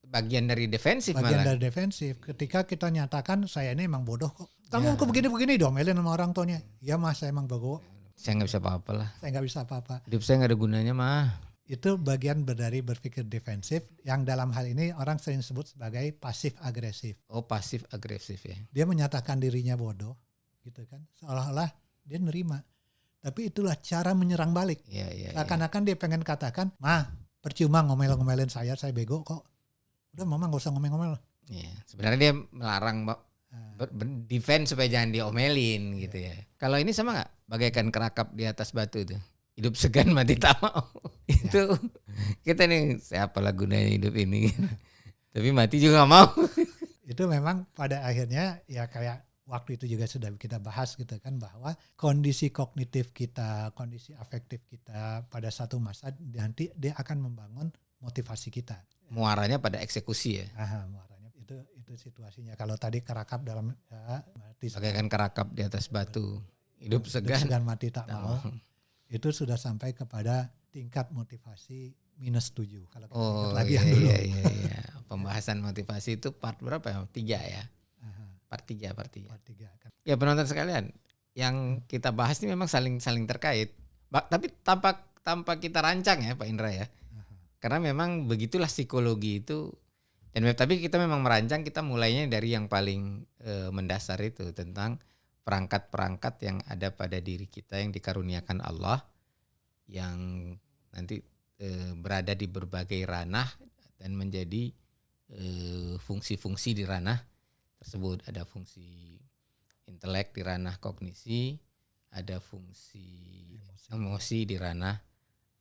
bagian dari defensif Bagian dari defensif. Ketika kita nyatakan saya ini emang bodoh kok. Kamu kok begini-begini diomelin sama orang tuanya. Ya mas, saya emang bego. Saya nggak bisa apa-apa lah. Saya nggak bisa apa-apa. Hidup saya nggak ada gunanya mah. Itu bagian dari berpikir defensif yang dalam hal ini orang sering sebut sebagai pasif agresif. Oh, pasif agresif ya. Dia menyatakan dirinya bodoh, gitu kan? Seolah-olah dia nerima. Tapi itulah cara menyerang balik. Iya. Seakan-akan dia pengen katakan, mah percuma ngomel-ngomelin saya bego kok. Udah mama gak usah ngomel-ngomel. Iya, sebenarnya dia melarang defense supaya jangan diomelin gitu ya. Kalau ini sama nggak? Bagaikan kerakap di atas batu itu. Hidup segan mati tak mau. Itu kita nih siapalah gunanya hidup ini. Tapi mati juga gak mau. Itu memang pada akhirnya ya kayak waktu itu juga sudah kita bahas gitu kan, bahwa kondisi kognitif kita, kondisi afektif kita pada satu masa nanti dia akan membangun motivasi kita. Muaranya pada eksekusi ya. Muaranya itu situasinya. Kalau tadi kerakap dalam mati bagaikan kerakap di atas batu. Hidup segan mati tak mau. Itu sudah sampai kepada tingkat motivasi -7. Kalau kita ingat lagi yang dulu. Iya. Pembahasan motivasi itu part berapa ya? 3 ya. Part 3. Kan. Ya penonton sekalian, yang kita bahas ini memang saling terkait. Tapi tanpa kita rancang ya Pak Indra ya. Karena memang begitulah psikologi itu. Dan tapi kita memang merancang, kita mulainya dari yang paling mendasar itu tentang perangkat-perangkat yang ada pada diri kita yang dikaruniakan Allah, yang nanti berada di berbagai ranah dan menjadi fungsi-fungsi di ranah tersebut. Ada fungsi intelek di ranah kognisi, ada fungsi emosi di ranah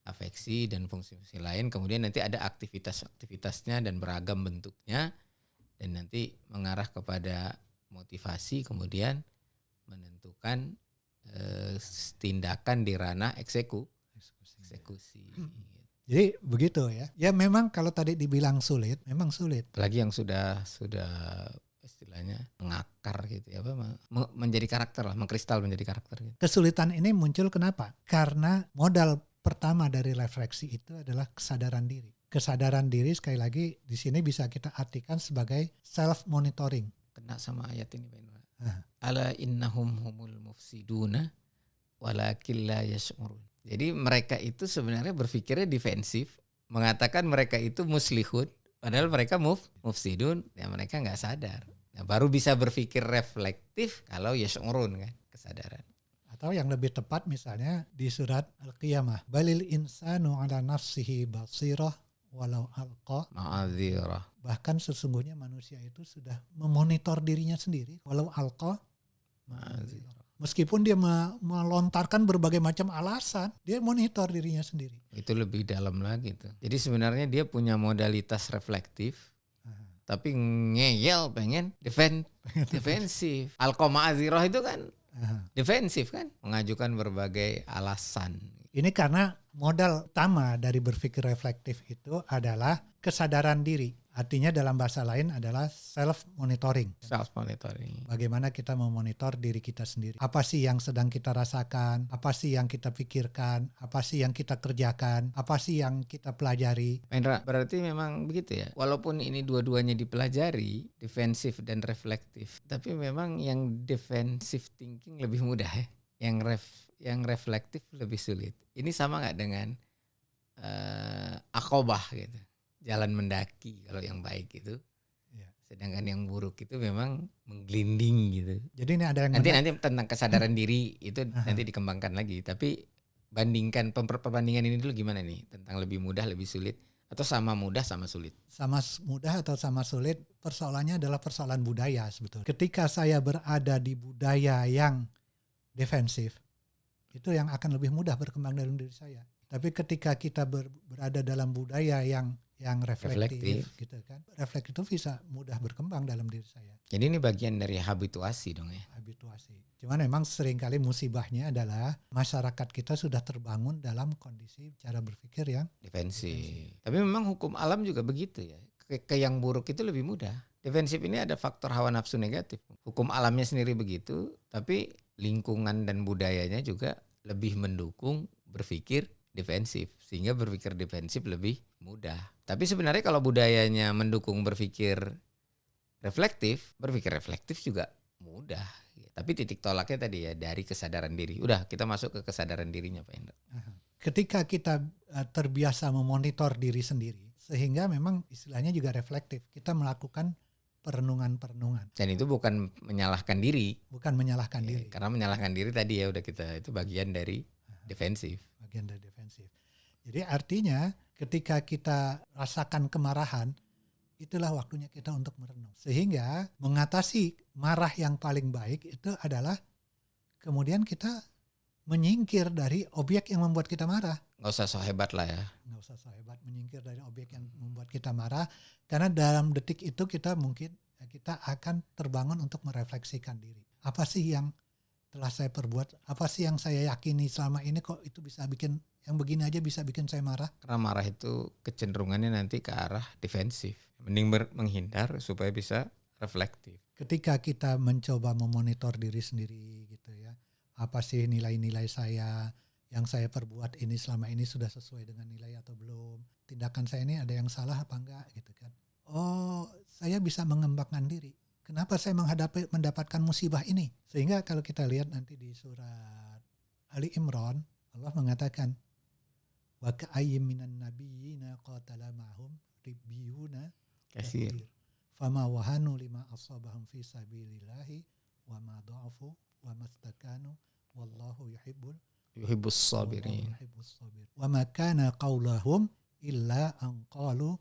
afeksi dan fungsi-fungsi lain. Kemudian nanti ada aktivitas-aktivitasnya dan beragam bentuknya, dan nanti mengarah kepada motivasi, kemudian menentukan tindakan di ranah eksekusi. Jadi begitu ya. Ya memang kalau tadi dibilang sulit, memang sulit. Apalagi yang sudah istilahnya mengakar gitu ya, menjadi karakter lah, mengkristal menjadi karakter gitu. Kesulitan ini muncul kenapa? Karena modal pertama dari refleksi itu adalah kesadaran diri. Kesadaran diri sekali lagi di sini bisa kita artikan sebagai self monitoring. Kena sama ayat ini Pak Indra. Ala innahum humul mufsiduna walakin la yash'urun. Jadi mereka itu sebenarnya berpikirnya defensif, mengatakan mereka itu muslihun, padahal mereka mufsidun, ya mereka nggak sadar. Nah, baru bisa berpikir reflektif kalau yash'urun kan, kesadaran. Atau yang lebih tepat misalnya di surat Al-Qiyamah, balil insanu ala nafsihi basirah walau alqa ma'adzirah. Bahkan sesungguhnya manusia itu sudah memonitor dirinya sendiri walau alqa ma'adzirah. Meskipun dia melontarkan berbagai macam alasan, dia monitor dirinya sendiri. Itu lebih dalam lagi tuh. Jadi sebenarnya dia punya modalitas reflektif, tapi ngeyel pengen defensif. Alqa ma'adzirah itu kan defensif kan, mengajukan berbagai alasan. Ini karena modal utama dari berpikir reflektif itu adalah kesadaran diri. Artinya dalam bahasa lain adalah self monitoring. Self monitoring. Bagaimana kita memonitor diri kita sendiri. Apa sih yang sedang kita rasakan? Apa sih yang kita pikirkan? Apa sih yang kita kerjakan? Apa sih yang kita pelajari? Indra, berarti memang begitu ya. Walaupun ini dua-duanya dipelajari, defensif dan reflektif, tapi memang yang defensive thinking lebih mudah ya. Yang reflektif lebih sulit. Ini sama nggak dengan akobah gitu, jalan mendaki kalau yang baik itu, sedangkan yang buruk itu memang menggelinding gitu. Jadi ini ada yang nanti tentang kesadaran diri itu nanti dikembangkan lagi. Tapi bandingkan perbandingan ini dulu gimana nih, tentang lebih mudah lebih sulit atau sama mudah sama sulit? Sama mudah atau sama sulit, persoalannya adalah persoalan budaya sebetulnya. Ketika saya berada di budaya yang defensif, itu yang akan lebih mudah berkembang dalam diri saya. Tapi ketika kita berada dalam budaya yang reflektif gitu kan, refleks itu bisa mudah berkembang dalam diri saya. Jadi ini bagian dari habituasi dong ya. Habituasi. Cuman memang seringkali musibahnya adalah masyarakat kita sudah terbangun dalam kondisi cara berpikir yang defensif. Tapi memang hukum alam juga begitu ya. Ke yang buruk itu lebih mudah. Defensif ini ada faktor hawa nafsu negatif. Hukum alamnya sendiri begitu, tapi lingkungan dan budayanya juga lebih mendukung berpikir defensif, sehingga berpikir defensif lebih mudah. Tapi sebenarnya kalau budayanya mendukung berpikir reflektif juga mudah gitu. Tapi titik tolaknya tadi ya dari kesadaran diri. Udah, kita masuk ke kesadaran dirinya Pak Hendra. Ketika kita terbiasa memonitor diri sendiri, sehingga memang istilahnya juga reflektif. Kita melakukan perenungan-perenungan. Dan itu bukan menyalahkan diri. Bukan menyalahkan diri. Karena menyalahkan diri tadi ya udah kita itu bagian dari defensif. Bagian dari defensif. Jadi artinya ketika kita rasakan kemarahan, itulah waktunya kita untuk merenung. Sehingga mengatasi marah yang paling baik itu adalah kemudian kita menyingkir dari objek yang membuat kita marah. Nggak usah so hebat lah ya. Nggak usah so hebat, menyingkir dari objek yang membuat kita marah. Karena dalam detik itu kita akan terbangun untuk merefleksikan diri. Apa sih yang telah saya perbuat? Apa sih yang saya yakini selama ini kok itu bisa bikin, yang begini aja bisa bikin saya marah? Karena marah itu kecenderungannya nanti ke arah defensif. Mending menghindar supaya bisa reflektif. Ketika kita mencoba memonitor diri sendiri gitu ya. Apa sih nilai-nilai saya yang saya perbuat ini selama ini sudah sesuai dengan nilai atau belum? Tindakan saya ini ada yang salah apa enggak gitu kan? Oh, saya bisa mengembangkan diri. Kenapa saya mendapatkan musibah ini? Sehingga kalau kita lihat nanti di surat Ali Imran, Allah mengatakan, wa ka'ayyim minan nabiyyina qatala ma'hum ribbiyuna Kasir. fama wahanu lima asabahum fi sabilillahi wa ma dha'afu wa mastakanu wallahu Yuhibbus sabirin. Wa ma kana qaulahum illa an qalu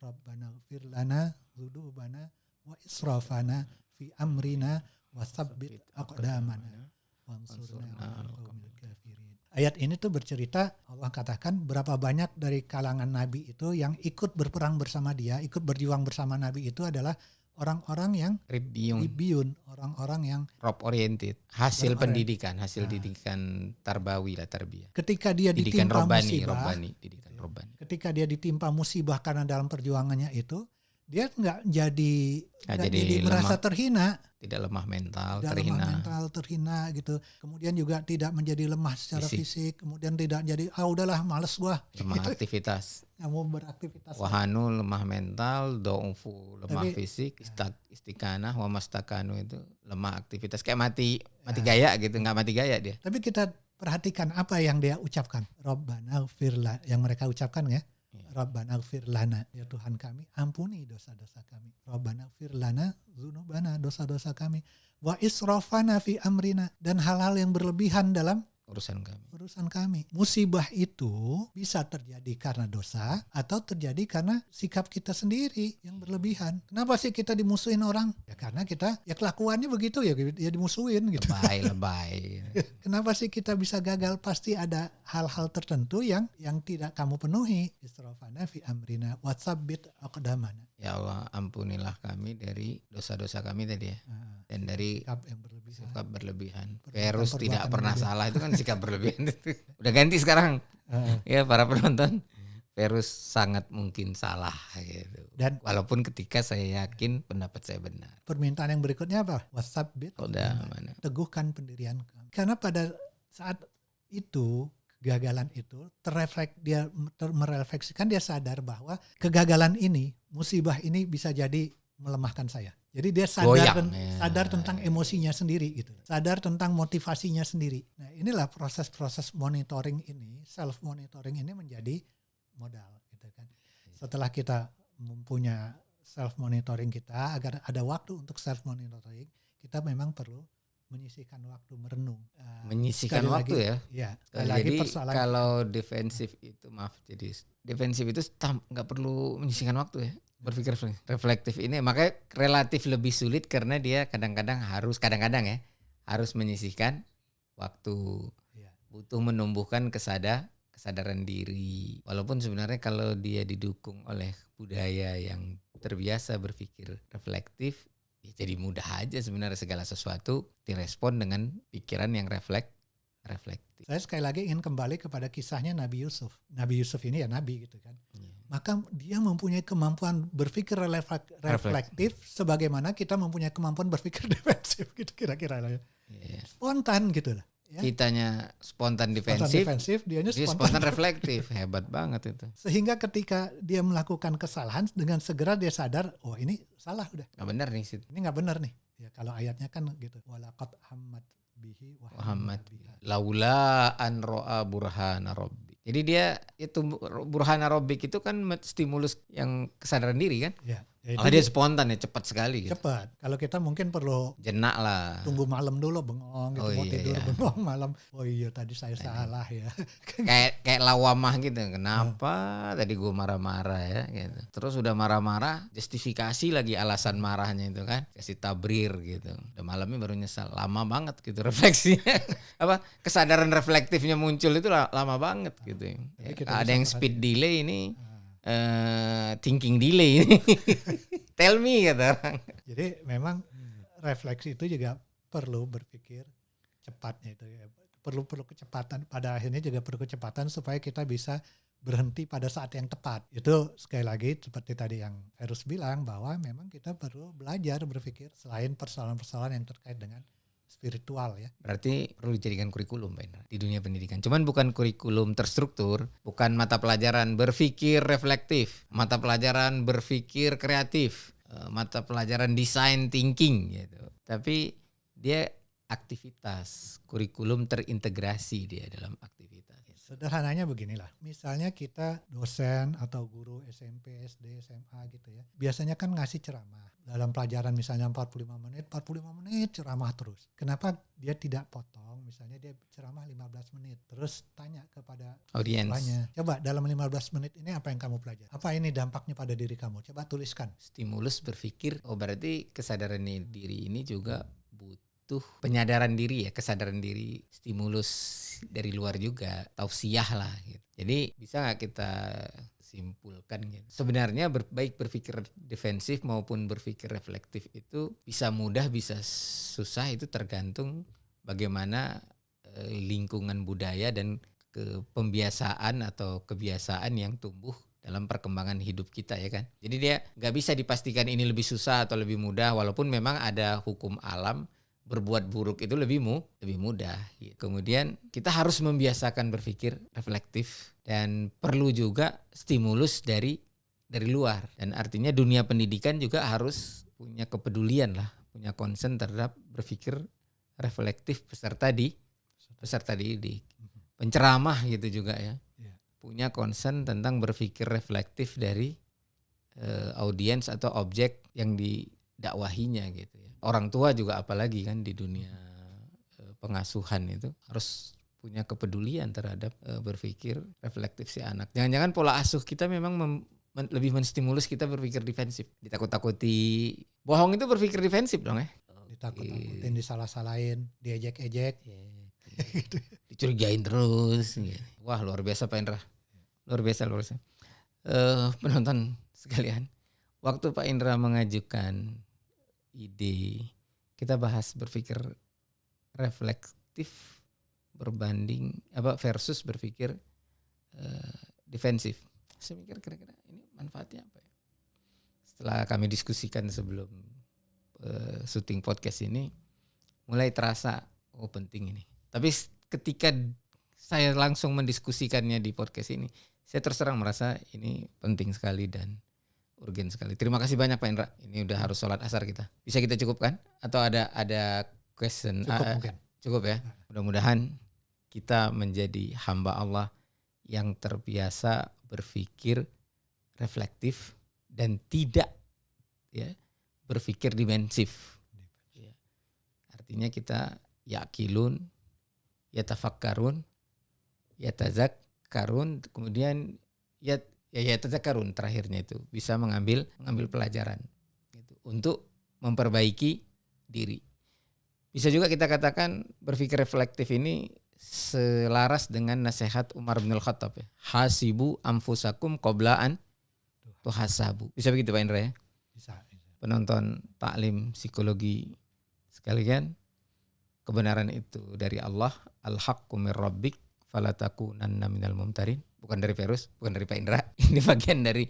rabbana ighfir lana dzunubana wa israfana fi amrina wa tsabbit aqdamana wansurna 'alal qaumil kafirin. Ayat ini tuh bercerita, Allah katakan berapa banyak dari kalangan nabi itu yang ikut berperang bersama dia, ikut berjuang bersama nabi itu adalah orang-orang yang ribbiyun, orang-orang yang rob oriented, hasil pendidikan, didikan tarbawi lah, tarbiyah. Ketika dia didikan ditimpa musibah, didikan gitu. robani. Ketika dia ditimpa musibah karena dalam perjuangannya itu, dia nggak jadi merasa terhina, tidak lemah mental, terhina gitu. Kemudian juga tidak menjadi lemah secara fisik, kemudian tidak jadi udahlah males gua. Lemah aktivitas. Nggak mau beraktivitas. Wahanu lemah mental, do'ufu lemah fisik, istiqanah, wa mastakanu itu lemah aktivitas, kayak mati gaya gitu, nggak mati gaya dia. Tapi kita perhatikan apa yang dia ucapkan. Rabbana ighfir lana, yang mereka ucapkan ya. Rabbana ighfir lana, ya Tuhan kami, ampuni dosa-dosa kami. Rabbana ighfir lana dzunubana, dosa-dosa kami. Wa israfana fi amrina, dan hal-hal yang berlebihan dalam urusan kami. Musibah itu bisa terjadi karena dosa atau terjadi karena sikap kita sendiri yang berlebihan. Kenapa sih kita dimusuhin orang? Ya karena kita ya kelakuannya begitu ya dimusuhin gitu. Lebay. Kenapa sih kita bisa gagal? Pasti ada hal-hal tertentu yang tidak kamu penuhi. Israfana fi amrina wa tsabbit aqdamana. Ya Allah, ampunilah kami dari dosa-dosa kami tadi ya. Dan dari sikap berlebihan. Verus tidak pernah salah, itu kan sikap berlebihan. Udah ganti sekarang. Ya para penonton, Verus sangat mungkin salah gitu. Dan walaupun ketika saya yakin pendapat saya benar. Permintaan yang berikutnya apa? Wasabbit. Teguhkan pendirian kamu. Karena pada saat itu, kegagalan itu dia merefleksikan, dia sadar bahwa kegagalan ini, musibah ini bisa jadi melemahkan saya. Jadi dia sadar tentang emosinya sendiri gitu. Sadar tentang motivasinya sendiri. Nah, inilah proses-proses monitoring ini, self monitoring ini menjadi modal gitu kan. Setelah kita mempunyai self monitoring kita, agar ada waktu untuk self monitoring, kita memang perlu menyisihkan waktu merenung. Menyisihkan waktu lagi, ya. Jadi kalau defensif itu jadi defensif itu nggak perlu menyisihkan waktu ya. Berpikir reflektif ini makanya relatif lebih sulit karena dia kadang-kadang harus menyisihkan waktu, butuh menumbuhkan kesadaran diri. Walaupun sebenarnya kalau dia didukung oleh budaya yang terbiasa berpikir reflektif, ya jadi mudah aja sebenarnya segala sesuatu direspon dengan pikiran yang reflektif. Saya sekali lagi ingin kembali kepada kisahnya Nabi Yusuf. Nabi Yusuf ini ya nabi gitu kan. Maka dia mempunyai kemampuan berpikir reflektif sebagaimana kita mempunyai kemampuan berpikir defensif gitu kira-kira lah ya. Spontan gitu lah. Ya. Kitanya spontan defensif, dianya spontan reflektif. Hebat banget itu. Sehingga ketika dia melakukan kesalahan dengan segera dia sadar, oh ini salah udah. Nggak benar nih. Ini nggak benar nih. Ya kalau ayatnya kan gitu. Walaqad hammat bihi wa Muhammad hamma biha. laula an ro'a burhana rabbi. Jadi dia itu burhana rabbik itu kan stimulus yang kesadaran diri kan? Ya, ya Oh, dia spontan ya, cepat sekali gitu. cepat. Kalau kita mungkin perlu Jenak lah. tunggu malam dulu bengong gitu, Oh mau iya, tidur iya. bengong malam. Oh iya tadi saya salah ya. Kayak lawamah gitu. Kenapa tadi gue marah-marah ya gitu. Terus udah marah-marah, justifikasi lagi alasan marahnya itu kan. Kasih tabrir gitu. Udah malamnya baru nyesal. Lama banget gitu refleksinya. Apa kesadaran reflektifnya muncul itu lama banget gitu. Ya, kita ada bisa yang speed delay ini. Thinking delay ini. Tell me kata orang. Jadi memang refleksi itu juga perlu berpikir cepatnya itu ya. Perlu kecepatan, pada akhirnya juga perlu kecepatan supaya kita bisa berhenti pada saat yang tepat. Itu sekali lagi seperti tadi yang Ferus bilang bahwa memang kita perlu belajar berpikir selain persoalan-persoalan yang terkait dengan spiritual ya. Berarti perlu dijadikan kurikulum Pak Indra, di dunia pendidikan. Cuman bukan kurikulum terstruktur, bukan mata pelajaran berpikir reflektif, mata pelajaran berpikir kreatif, mata pelajaran design thinking gitu. Tapi dia aktivitas, kurikulum terintegrasi dia dalam aktivitas. Sederhananya beginilah, misalnya kita dosen atau guru SMP, SD, SMA gitu ya. Biasanya kan ngasih ceramah. Dalam pelajaran misalnya 45 menit ceramah terus. Kenapa dia tidak potong? Misalnya dia ceramah 15 menit. Terus tanya kepada Audiens. Coba dalam 15 menit ini apa yang kamu pelajari? Apa ini dampaknya pada diri kamu? Coba tuliskan. Stimulus berpikir, oh berarti kesadaran diri ini juga butuh penyadaran diri ya, kesadaran diri, stimulus dari luar juga, tausiah lah gitu. Jadi bisa nggak kita simpulkan gitu. Sebenarnya baik berpikir defensif maupun berpikir reflektif itu bisa mudah bisa susah, itu tergantung bagaimana lingkungan budaya dan pembiasaan atau kebiasaan yang tumbuh dalam perkembangan hidup kita ya kan. Jadi dia nggak bisa dipastikan ini lebih susah atau lebih mudah, walaupun memang ada hukum alam berbuat buruk itu lebih mudah. Kemudian kita harus membiasakan berpikir reflektif dan perlu juga stimulus dari luar. Dan artinya dunia pendidikan juga harus punya kepedulian lah, punya concern terhadap berpikir reflektif peserta didik. Penceramah gitu juga ya. Punya concern tentang berpikir reflektif dari audiens atau objek yang didakwahinya gitu ya. Orang tua juga apalagi kan di dunia pengasuhan itu harus punya kepedulian terhadap berpikir reflektif si anak. Jangan-jangan pola asuh kita memang lebih menstimulus kita berpikir defensif. Ditakut-takuti. Bohong itu berpikir defensif dong ya. Ditakut-takutin, disalah-salahin, diejek-ejek. Dicurigain terus. Wah luar biasa Pak Indra. Luar biasa. Penonton sekalian. Waktu Pak Indra mengajukan ide, kita bahas berpikir reflektif versus berpikir defensif. Saya mikir kira-kira ini manfaatnya apa ya? Setelah kami diskusikan sebelum syuting podcast ini, mulai terasa penting ini. Tapi ketika saya langsung mendiskusikannya di podcast ini, saya terus terang merasa ini penting sekali dan urgen sekali. Terima kasih banyak Pak Indra. Ini udah harus sholat asar kita. Bisa kita cukupkan? Atau ada question? Mungkin. Cukup ya. Mudah-mudahan kita menjadi hamba Allah yang terbiasa berpikir reflektif dan tidak ya berpikir defensif. Ya. Artinya kita yakilun, yatafakkarun, yatazakkarun, kemudian yatazakkarun terakhirnya itu bisa mengambil pelajaran gitu, untuk memperbaiki diri. Bisa juga kita katakan berpikir reflektif ini selaras dengan nasihat Umar bin Khattab ya. Hasibu anfusakum qabla an tuhasabu. Bisa begitu Pak Indra ya? Bisa. Penonton taklim psikologi sekalian, kebenaran itu dari Allah, al-haqqu mir rabbik fala takunanna minal mumtarin. Bukan dari Ferus, bukan dari Pak Indra. Ini bagian dari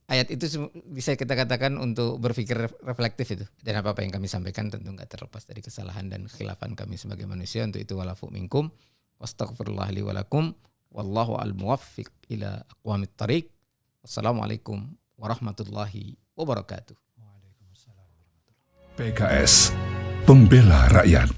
ayat itu, bisa kita katakan untuk berpikir reflektif itu. Dan apa-apa yang kami sampaikan tentu enggak terlepas dari kesalahan dan kekhilafan kami sebagai manusia. Untuk itu walafu minkum wastaghfirullah li walakum wallahu al-muwaffiq ila aqwamit thariq. Wassalamualaikum warahmatullahi wabarakatuh. Waalaikumsalam warahmatullahi wabarakatuh. PKS pembela rakyat.